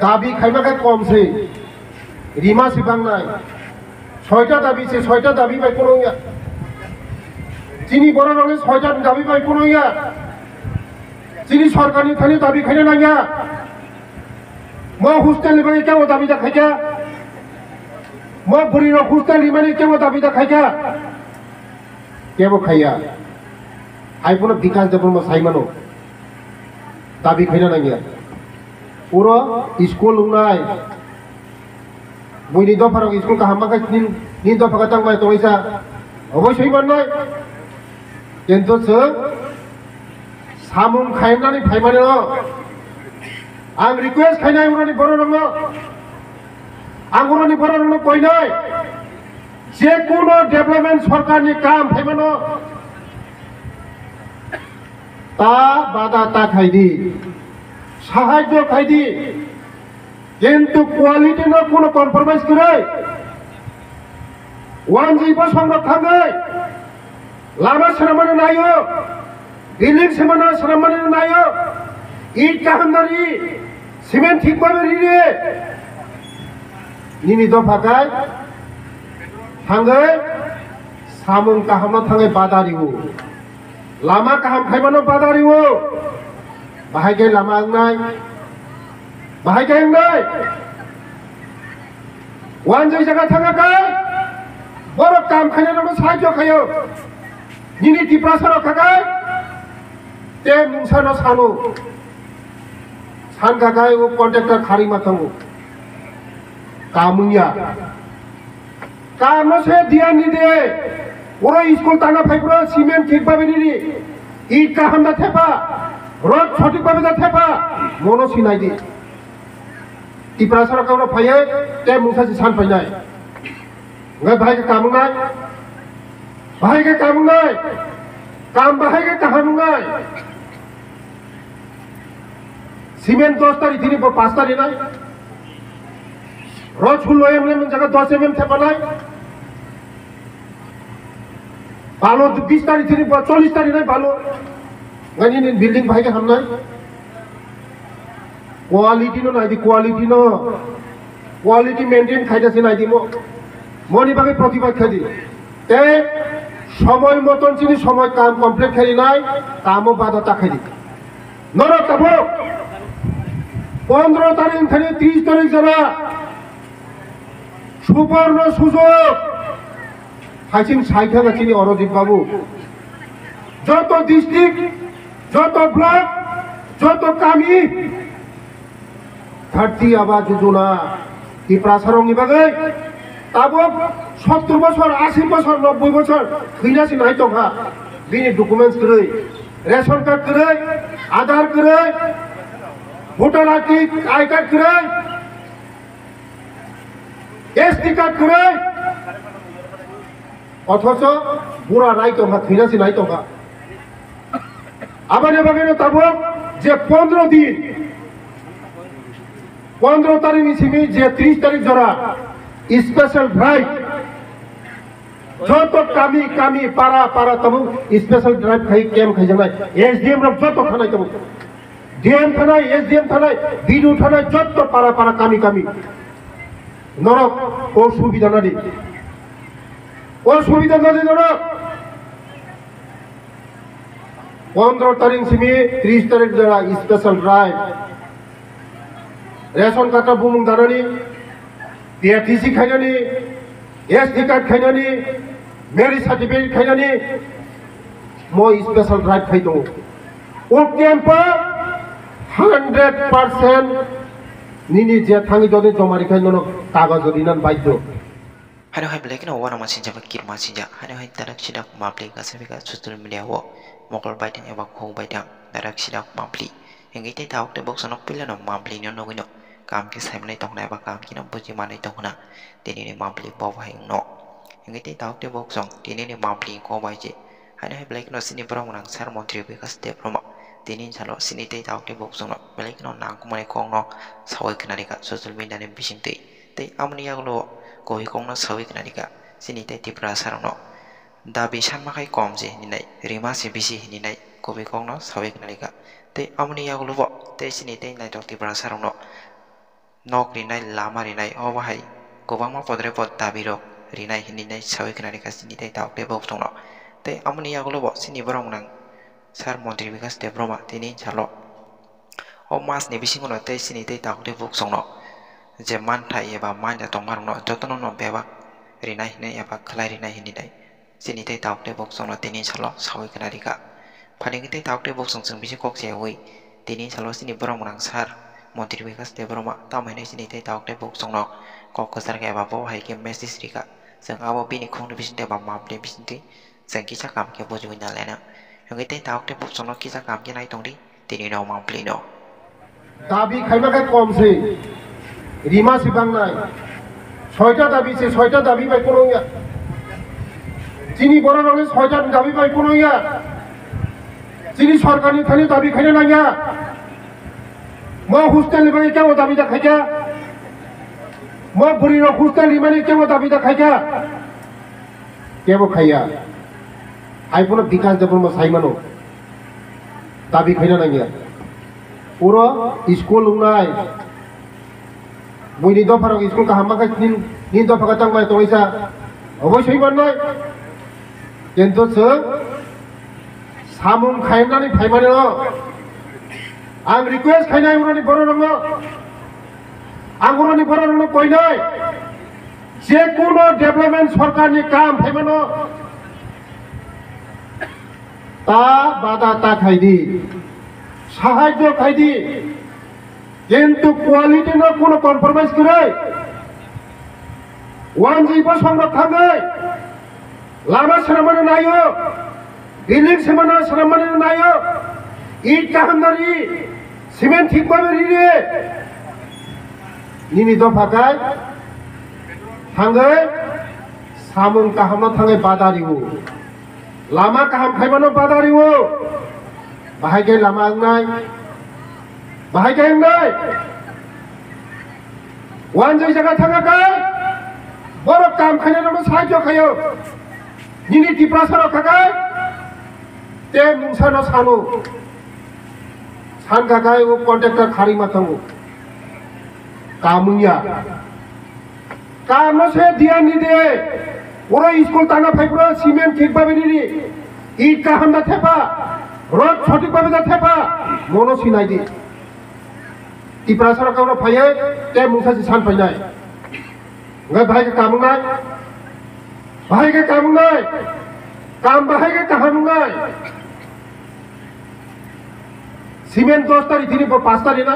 दाबी खाइबाखाय कमसै रिमा सिबांनाय 6টা दाबी से 6টা दाबी बाय कोनो या जिनि बर' रावनि 6টা दाबी बाय कोनो या जिनि सरकारनि थानि दाबी खायनो नाया म हस्टेल बाय केव दाबी दा खायगा म बुरी रो हस्टेल लिमानि केव दाबी दा खायगा केव खाया आइफोन विकास देवबर्मा साइमानो दाबी खायनो नाया पुरो स्कुल लुनाय बयनि दफाराव स्कुल का हामाखै नि दफाखौ थांबाय तोइसा अबयसै माननाय किन्तु जों सामुं खायनानै फायमानो आं रिक्वेस्ट खायनाय उनानि बर' रंनो आं उनानि बर' रंनो कयनाय जे कोनो डेभलपमेन्ट सरकारनि काम फायमानो ता बादा ता खायदि साहाय्य खायदि किन्तु क्वालिटी न कोनो कम्प्रोमाइज करे वानजिबो संरक्षाङै लामा सेरामानो नायो बिल्डिं सेरामानो नायो इट काहामदारि सिमेन्ट ठीक बाबेरिनि निनि दफाखाय थाङै सामुं काहामनो थाङै बादारिवो लामा काहाम खायमानो बादारिवो बाहायगे लामा आंनाय बाहायगे आंनाय वानजै जागा थाङाखै बर' काम खायनायावनो साहाय्य खायो निनि दिप्रासाराव थाखाय ते मुंसानो सानो सानखाखाय वो कन्ट्रेक्टर खारि माथांगो कामुया कामनो से दिया नि दे ओरो स्कुल ताना फाइब्रो सिमेन्ट ठीक बाबेनि इट काहामदा थेपा रड सঠিक भाबे दा थेपा मनो सिनाय दि दिप्रासाराव कावनो फायो ते मुंसासि सान फायनाय nggak bahagia kamu nggak bahagia kamu nggak काम bahagia kamu nggak सीमेंट 10 तारीख थी 5 तारीख नहीं रोज फुल लोए हमने जगह 10 mm थे बनाए बालो 20 तारीख थी 40 तारीख नहीं बालो गनी नी बिल्डिंग bahagia हम नहीं क्वालिटी नो नहीं दी क्वालिटी मेंटेन खाइदा से नहीं दी मनि बागे प्रतिबाद खादी ते समय मतन चिनि समय काम कमप्लीट खाली नाय कामो बाधा ताखादी नर तबो 15 तारिख थाने 30 तारिख जरा सुवर्ण सुযোগ हाइसिन साइथा गाचिनि अरजित बाबू যত डिस्ट्रिक्ट যত ब्लक যত कामी 30 आबाद योजना दिप्रासारंनि बागे ताबो 70 बছর 80 बছর 90 बছर खैनासि नाय दंहा बिनि डकुमेन्ट्स करै रेशन कार्ड करै आधार करै भोटार आई कार्ड करै एसटी कार्ड करै अथच बुरा नाय दंहा खैनासि नाय दंहा आबाने बागैनो ताबो जे 15 दिन 15 तारिखनि सिमि जे 30 तारिख जरा स्पेशल ड्राइव जो तो कामी पारा तब स्पेशल ड्राइव खाई कैम खाई जाना एसडीएम रब जो तो खाना तब डीएम थाना एसडीएम थाना बीडीओ थाना जो तो पारा कामी नरक ओ सुविधा ना दी नरक 15 तारीख सिमी 30 तारीख जरा स्पेशल ड्राइव रेशन कार्ड बुमुं दानानि PRTC खायनानि एसटी कार्ड खायनानि मेरिज सर्टिफिकेट खायनानि मो स्पेशल ड्राइव खाय दं ओ केम्प 100% निनि जे थांगि दनि जमारि खायनो कागज दिनान बायदो हानो हाय ब्लेक नो वाना मासिन जाबा किर मासिन जा हानो हाय दाराक सिदा माप्ले गासैबा ससियेल मिडिया वो मकल बायदों एबा खौ बायदों दाराक सिदा माप्ली एंगैते दावते बक्स न पिलानो माप्ली नो नगिनो काम के सामने तंगना एबा काम किनो बुजि मानै तंगना दिनैनि माप्ली बावहाय न एंगैते दावते बक्स दिनैनि माप्ली को बायजे हानो हाय ब्लेक नो सिनि ब्रमनां सार मन्त्रि विकास देवब्रह्म दिनैनि सालो सिनि ते दावते बक्स न ब्लेक नो नांगुमाय खं न सावै खनारिका ससियेल मिडिया ने बिसिंतै ते आमनि यागलो कोहि खं न सावै खनारिका सिनि ते तिप्रा सार न दाबि सानमाखाय कम जे हिनिनाय रिमा से बिसि हिनिनाय कोहि खं न सावै खनारिका ते आमनि यागलो ते सिनि ते नाय तिप्रा सार न nok rinai lama rinai o bahai gobangma podre pod dabirok rinai hininai sawi kenari kasini tei tauk de bok tongno tei amoni yagulo bo sini borong nang sar montri bikas de broma tini chalo o mas ni bisingono tei sini tei tauk de bok songno je mantai eba manja tongmarongno jotono no bebak rinai hinai eba khlai rinai hininai sini tei tauk de bok songno tini chalo sawi kenari ka paling tei tauk de bok song sing bisi kok jewi tini chalo sini borong nang sar montri bikas de broma tamai sini tei tauk de bok songno kok kesar ke eba bo hai ke mesis rika sing abo bini khong de bisin de ba map de bisin ti sing kisa kam ke bo juin na lena yang tei tauk de bok songno kisa kam ke nai tong di tini no mampli no দাবি খাইমাকে কমছে রিমা সিবাং নাই 6টা দাবি সে 6টা দাবি পাই কোনো ইয়া চিনি বড় রঙে 6টা দাবি পাই কোনো ইয়া চিনি সরকারি থানে দাবি খাইনা না ইয়া ম হোস্টেল লিবানি কেমন দাবিটা খাইকা ম বুড়ির হোস্টেল লিবানি কেমন দাবিটা খাইকা কেমন খাইয়া আইপন বিকাশ দেবর ম সাইমানো দাবি খাইনা না ইয়া পুরো স্কুল নাই বইনি দফার স্কুল কাহামাকে নিন দফাকে চাংবাই তৈসা অবশ্যই নয় কিন্তু সামুং খাইনানি ফাইমানে आं रिक्वेस्ट खाइनाय उनानि बर' रंग आं उनानि बर' रंग कइनाय जे कोनो डेभलपमेंट सरकारनि काम फाइमानो ता बादा ता खाइदि সাহায্য খাইদি কিন্তু কোয়ালিটি ন কোনো কম্প্রোমাইজ করে 1G সংরক্ষণে লামা সারামানে নাইও বিল্ডিং সারামানে নাইও ইট কাহামদারি সিমেন্ট ঠিকভাবে রিরে নিনি দফাকায় থাঙ্গে সামুং কাহামনা থাঙ্গে বাদারিও লামা কাহাম খাইবানো বাদারিও বাহাইকে লামা নাই বাহাইকে নাই 1G জায়গা থাকাকায় বড় কাম খাইলে নমো সাহায্য খাইও নিনি টিপ্রাসার খাকায় তে মুংসানো সানো 산가가에 그 컨택터 가리마탕고 까뭉야 까무세 디안니데 오라 스쿨 ताना फाइब्रा सीमेंट ঠিকভাবে ইট কাহামদা থেপা রড সঠিকভাবে দা থেপা মনো সিনাইদি টিপ্রা সরকার ফাইয়ে তে মুসাসি सान ফাইনাই গে ভাইকে কামুনাই কাম ভাইকে কাহামুনাই सीमेंट 10 तारीख थी 5 तारीख ना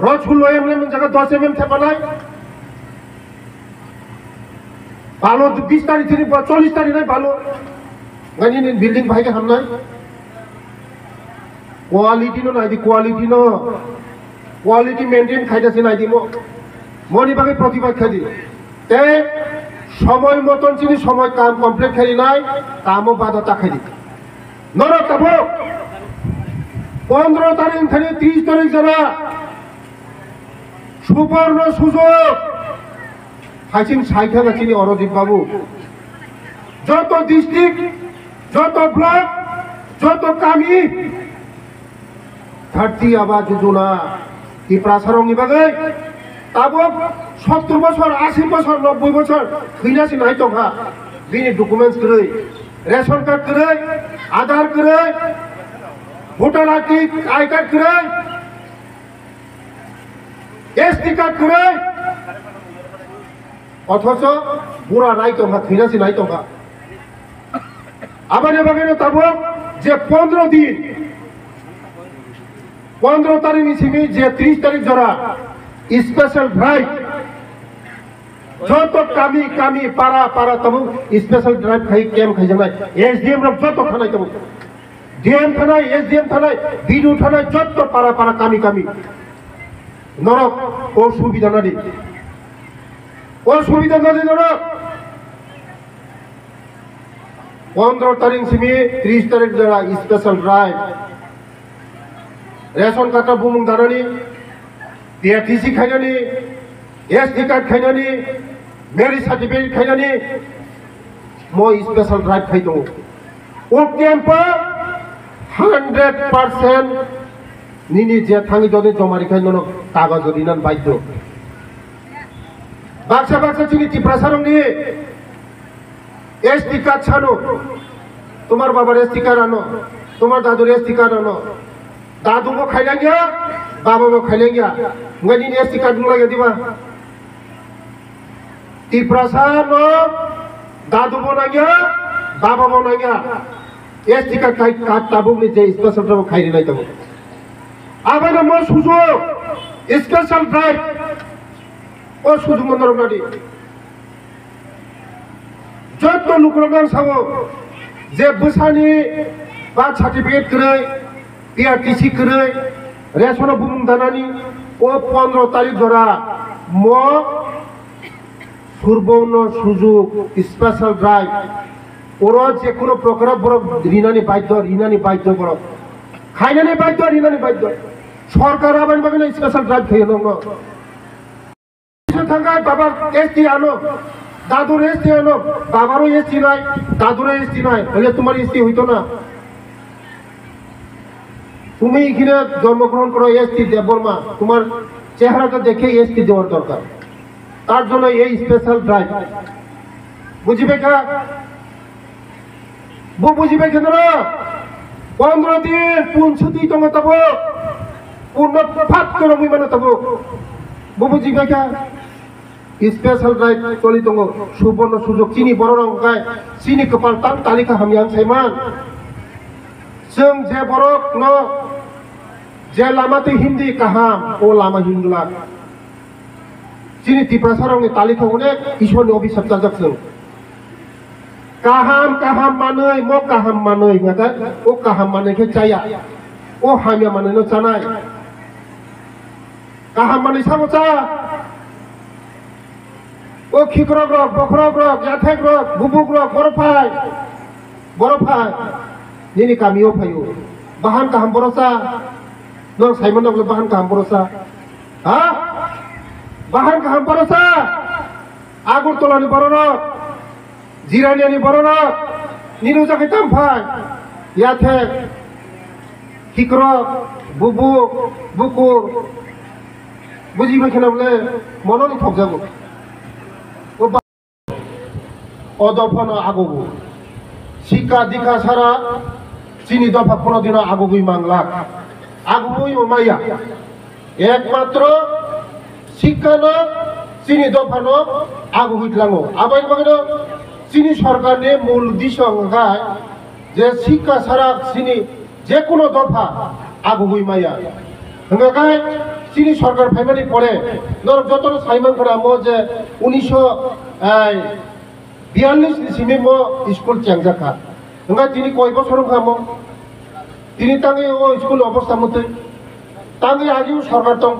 रोज फुल एमएम जगह 10 एमएम थे बनाई बालो 20 तारीख थी 40 तारीख ना बालो गनी ने बिल्डिंग भाई के हम ना क्वालिटी मेंटेन खाइदा से ना दी मनी बागे प्रतिबाद खादी ते समय मतन चिनी समय काम कमप्लीट खाई নাই कामो बाधा खाई नर तबो 15 तारीख থেকে 30 तारीख যারা সুবর্ণ সুযোগ হাসিন সাইখা গাছিনি অরজিৎ বাবু যত ডিস্ট্রিক্ট যত ব্লক যত কামি ধরতি আবাজ যোজনা কি প্রাসারংনি বাগে তাবো 70 বছর 80 বছর 90 বছর থইনাসি নাই তখা বিনি ডকুমেন্টস করে রেশন কার্ড করে আধার করে ভোটার আই কার্ড করে এসটি কার্ড করে অথচ বুড়া নাই তো থিনাসি নাই তো আবার এবারে তাবো যে 15 দিন 15 তারিখ নিছিমি যে 30 তারিখ জরা স্পেশাল ড্রাইভ যত কামি পারা তবু স্পেশাল ড্রাইভ খাই কেম খাই জানাই এসডিএম র যত খানাই তবু ডিএম থানায় এসডিএম থানায় বিডিও থানায় যত পারা কামি নরক ও সুবিধা না দি নরক 15 তারিখ সিমি 30 তারিখ যারা স্পেশাল ড্রাইভ রেশন কার্ড বুমুং দানানি টিআরটিসি খাইনানি এসডি কার্ড খাইনানি মেরিজ সার্টিফিকেট খাইনানি মো স্পেশাল ড্রাইভ খাই দো ও ক্যাম্প 100% নিনি যে থাঙি যদি জমারি খাই নন কাগজ রিনান বাধ্য বাক্সা বাক্সা চিনি টিপ্রাসারং নিয়ে এসটি কার্ড ছানো তোমার বাবার এসটি কার্ড আনো তোমার দাদুর এসটি কার্ড আনো দাদুবো খাইলেন গিয়া বাবাবো খাইলেন গিয়া নিনি এসটি কার্ড লাগে দিবা টিপ্রাসানো দাদুবো না গিয়া বাবাবো না গিয়া এসটি কার্ড কার্ড তাবুক নি যে স্পেশাল ট্রাবো খাইনি নাই তাবো আবার আমার সুযোগ স্পেশাল ড্রাইভ ও সুযোগ মন্দির গাড়ি যত লুকরগান সাবো যে বসানি বা সার্টিফিকেট করে পিআরটিসি করে রেশন বুমুং দানানি ও 15 তারিখ ধরা ম সুবর্ণ সুযোগ স্পেশাল ড্রাইভ ওর যে কোনো প্রকার বড় ঋণানি বাধ্য বড় খাইনানি বাধ্য ঋণানি বাধ্য সরকার আবার পাবে স্পেশাল ড্রাইভ খেয়ে না থাকায় বাবার এসটি আনো দাদুর এসটি আনো বাবারও এসটি নাই দাদুরও এসটি নাই হলে তোমার এসটি হইতো না তুমি এখানে জন্মগ্রহণ করো এসটি দেববর্মা তোমার চেহারাটা দেখে এসটি দেওয়ার দরকার তার জন্য এই স্পেশাল ড্রাইভ বুঝিবে কা বুঝিবে কেন 15 দিন পুনছুতি দङ তব পূর্ণ ফাট করে মানে তব বুঝিবে কা स्पेशल ड्राइव चलि दङ सुबर्ण सुजोग चिनी बर रंगाय चिनी कपाल तां तालिका हामियां सैमान जों जे बरक न जे लामाते हिंदी काहाम ओ लामा हिंदुला चिनी तिप्रासारंनि तालिका अनेक ईश्वरनि अभिशाप जाजोब जों काहाम मानै म काहाम मानै नाथाय ओ काहाम मानैखे जाया ओ हामिया मानैनो जानाय काहाम मानै सामोचा ও খিকরক রক বখরক রক জাথেক রক বুবুক রক বরফাই নিনি কামিও ফাইও বাহান কাহাম বরসা নং সাইমন নগলে বাহান কাহাম বরসা হা বাহান কাহাম বরসা আগুর তলানি বররক জিরানিয়ানি বররক নিনু জাকে তামফাই ইয়াথেক খিকরক বুবুক বুকুর বুঝিবে কেন বলে মননি ঠক যাবো অদফানো আগবো শিক্ষা দীক্ষা ছাড়া চিনি দফা 15 দিন আগবই মাংলা আগবই মাইয়া একমাত্র শিক্ষা ন চিনি দফানো আগবইতলাঙো আবাই বাগিনো চিনি সরকারনি মূল উদ্দেশ্য হঙ্গায় যে শিক্ষা ছাড়া চিনি যে কোনো দফা আগবই মাইয়া হঙ্গায় চিনি সরকার ফাইমানি পড়ে নরক যত সাইমান করা মো যে 1942 সিমে মো স্কুল চেংজাখা হঙ্গা তিনি কয় বছর খামো তিনি তাঙ্গে ও স্কুল অবস্থা মতে তাঙ্গে আগেও সরকার দङ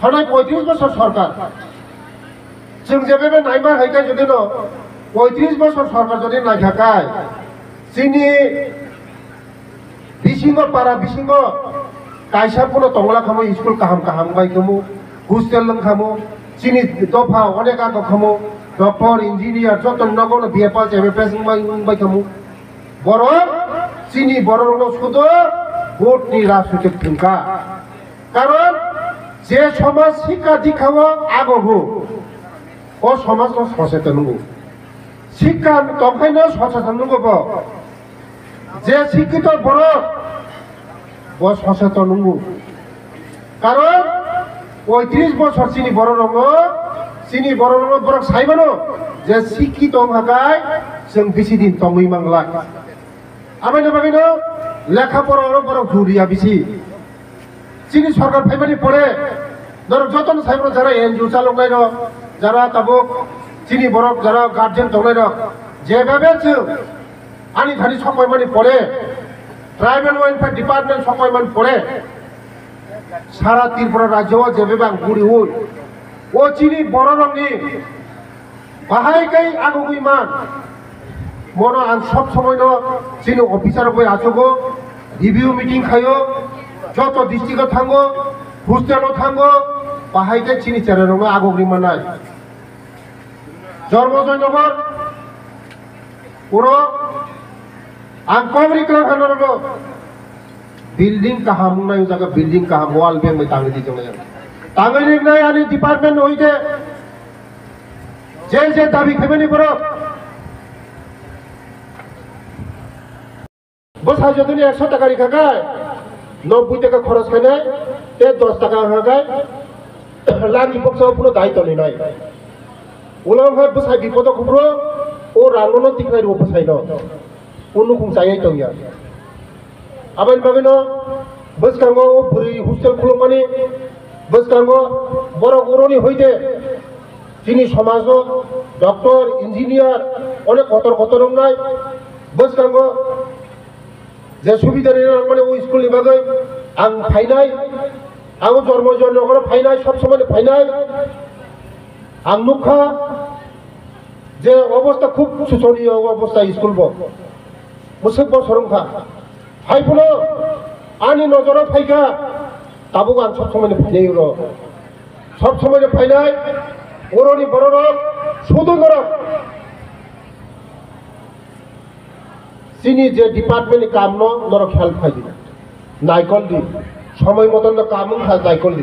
থানায় 35 বছর সরকার जों जेबेबे नायमा हायका যদি ন 35 বছর সরকার যদি নাইখাকায় চিনি বিসিঙ্গ পারা বিসিঙ্গ কাইসা পুনো তংলা খামো স্কুল কাহাম বাই খামো হোস্টেল লং খামো চিনি দফা অনেক আগ খামো ডক্টর ইঞ্জিনিয়ার যত নগর বিএ পাস এমএ পাস বাই খামো বড় চিনি বড় রং শুধু ভোটনি রাজনৈতিক ভূমিকা কারণ যে সমাজ শিক্ষা দীক্ষাও আগবো ও সমাজ সচেতন শিক্ষা তখন সচেতন যে শিক্ষিত বড় সচেতন কারণ 35 বছর চিনি বড় রঙ বড় সাইবানো যে শিক্ষিত হাকায় जों বেশি দিন তঙ্গই মাংলা আবাইনো বাগিনো লেখাপড়া বড় ঘুরিয়া বেশি চিনি সরকার ফাইমানি পড়ে ধরো যতন সাইবানো যারা এনজিও চালক যারা তাবো চিনি বড় যারা গার্জেন দংলাই যেভাবে আনি ধানি সময় মানে পড়ে ট্রাইবেল ওয়েলফেয়ার ডিপার্টমেন্ট সময় মানে পড়ে সারা ত্রিপুরা রাজ্য যেভাবে আং বুড়ি হই ও চিনি বড় রঙনি বাহাইকাই আগগুই মান মনো আং সব সময় চিনি অফিসার বই আছগো রিভিউ মিটিং খাইও যত ডিস্ট্রিক্ট থাঙ্গো হোস্টেলও থাঙ্গো বাহাইকাই চিনি চেরা রঙ আগগ্রি মানায় জন্মজয়নগর পুরো আং কবরি club building kaham nai jaga building kaham wall beng mai tangi di jong tangi ning nai ani department hoite je dabi khebeni boro bos ha jodoni 100 টাকা ri khagai 90 টাকা খরচ খাই তে 10 টাকা হাগাই লানি বক্সও পুরো দায়িত্ব নি নাই উলাম হয় বসাই বিপদ খুবরো ও রাঙ্গনো তিকনাই রো বসাই ন অনুকুম চাইই তো ইয়া আবাই বাগেনো বসকাঙ্গো পুরি হোস্টেল খুলো মানে বসকাঙ্গো বড় গরনি হইতে তিনি সমাজ ডক্টর ইঞ্জিনিয়ার অনেক কত রং নাই বসকাঙ্গো যে সুবিধা মানে ওই স্কুল বাগৈ আং ফাইনাই আং জন্ম ফাইনাই সব সময় ফাইনাই আং নুখা যে অবস্থা খুব শোচনীয় অবস্থা স্কুল মুসুক বসরংখা ফাইফুলো আনি নজর ফাইকা তাবু আং সব সময় ফাইনাই সব সময় ফাইনাই ওরনি বড় শুধু চিনি যে ডিপার্টমেন্ট কাম নরক হেল্প খাই দিন নাইকল দি সময় মতন কাম নাইকল দি